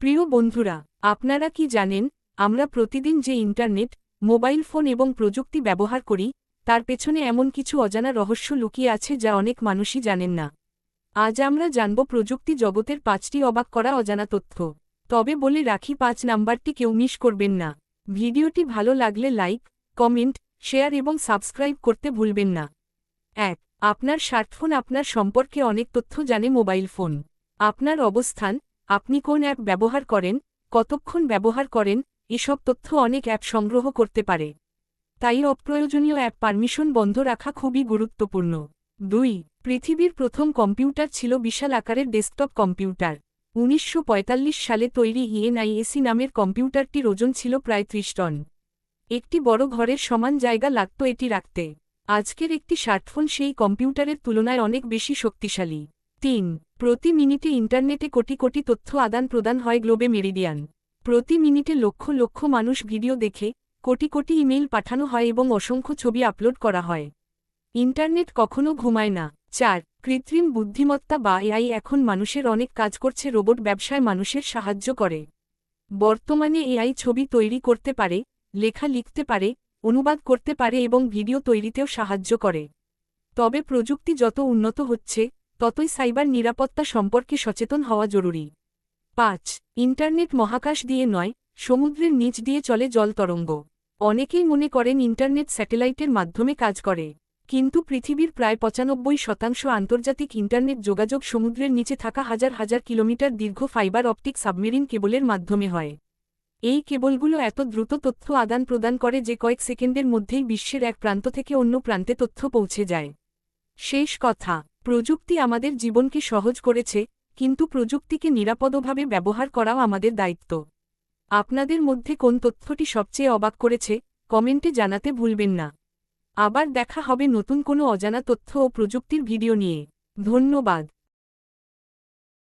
প্রিয় বন্ধুরা, আপনারা কি জানেন, আমরা প্রতিদিন যে ইন্টারনেট, মোবাইল ফোন এবং প্রযুক্তি ব্যবহার করি, তার পেছনে এমন কিছু অজানা রহস্য লুকিয়ে আছে যা অনেক মানুষই জানেন না। আজ আমরা জানব প্রযুক্তি জগতের 5টি অবাক করা অজানা তথ্য। তবে বলে রাখি, 5 নাম্বারটি কেউ মিস করবেন না। ভিডিওটি ভালো লাগলে লাইক, কমেন্ট, শেয়ার এবং সাবস্ক্রাইব করতে ভুলবেন না। 1. আপনার স্মার্টফোন আপনার সম্পর্কে অনেক তথ্য জানে। মোবাইল ফোন আপনার অবস্থান, আপনি কোন অ্যাপ ব্যবহার করেন, কতক্ষণ ব্যবহার করেন, এসব তথ্য অনেক অ্যাপ সংগ্রহ করতে পারে। তাই অপ্রয়োজনীয় অ্যাপ পারমিশন বন্ধ রাখা খুবই গুরুত্বপূর্ণ। 2. পৃথিবীর প্রথম কম্পিউটার ছিল বিশাল আকারের ডেস্কটপ কম্পিউটার। 1945 সালে তৈরি ENIAC নামের কম্পিউটারটির ওজন ছিল প্রায় 30 টন। একটি বড় ঘরের সমান জায়গা লাগত এটি রাখতে। আজকের একটি স্মার্টফোন সেই কম্পিউটারের তুলনায় অনেক বেশি শক্তিশালী। 3. প্রতি মিনিটে ইন্টারনেটে কোটি কোটি তথ্য আদান প্রদান হয় গ্লোবে মেরিডিয়ান। প্রতি মিনিটে লক্ষ লক্ষ মানুষ ভিডিও দেখে, কোটি কোটি ইমেইল পাঠানো হয় এবং অসংখ্য ছবি আপলোড করা হয়। ইন্টারনেট কখনো ঘুমায় না। 4. কৃত্রিম বুদ্ধিমত্তা বা AI এখন মানুষের অনেক কাজ করছে। রোবট ব্যবসায় মানুষের সাহায্য করে। বর্তমানে AI ছবি তৈরি করতে পারে, লেখা লিখতে পারে, অনুবাদ করতে পারে এবং ভিডিও তৈরিতেও সাহায্য করে। তবে প্রযুক্তি যত উন্নত হচ্ছে, ততই সাইবার নিরাপত্তা সম্পর্কে সচেতন হওয়া জরুরি। 5. ইন্টারনেট মহাকাশ দিয়ে নয়, সমুদ্রের নিচ দিয়ে চলে। জল তরঙ্গ অনেকেই মনে করেন ইন্টারনেট স্যাটেলাইটের মাধ্যমে কাজ করে, কিন্তু পৃথিবীর প্রায় 95% আন্তর্জাতিক ইন্টারনেট যোগাযোগ সমুদ্রের নিচে থাকা হাজার হাজার কিলোমিটার দীর্ঘ ফাইবার অপটিক সাবমেরিন কেবলের মাধ্যমে হয়। এই কেবলগুলো এত দ্রুত তথ্য আদান প্রদান করে যে কয়েক সেকেন্ডের মধ্যেই বিশ্বের এক প্রান্ত থেকে অন্য প্রান্তে তথ্য পৌঁছে যায়। শেষ কথা, প্রযুক্তি আমাদের জীবনকে সহজ করেছে, কিন্তু প্রযুক্তিকে নিরাপদভাবে ব্যবহার করাও আমাদের দায়িত্ব। আপনাদের মধ্যে কোন তথ্যটি সবচেয়ে অবাক করেছে, কমেন্টে জানাতে ভুলবেন না। আবার দেখা হবে নতুন কোনো অজানা তথ্য ও প্রযুক্তির ভিডিও নিয়ে। ধন্যবাদ।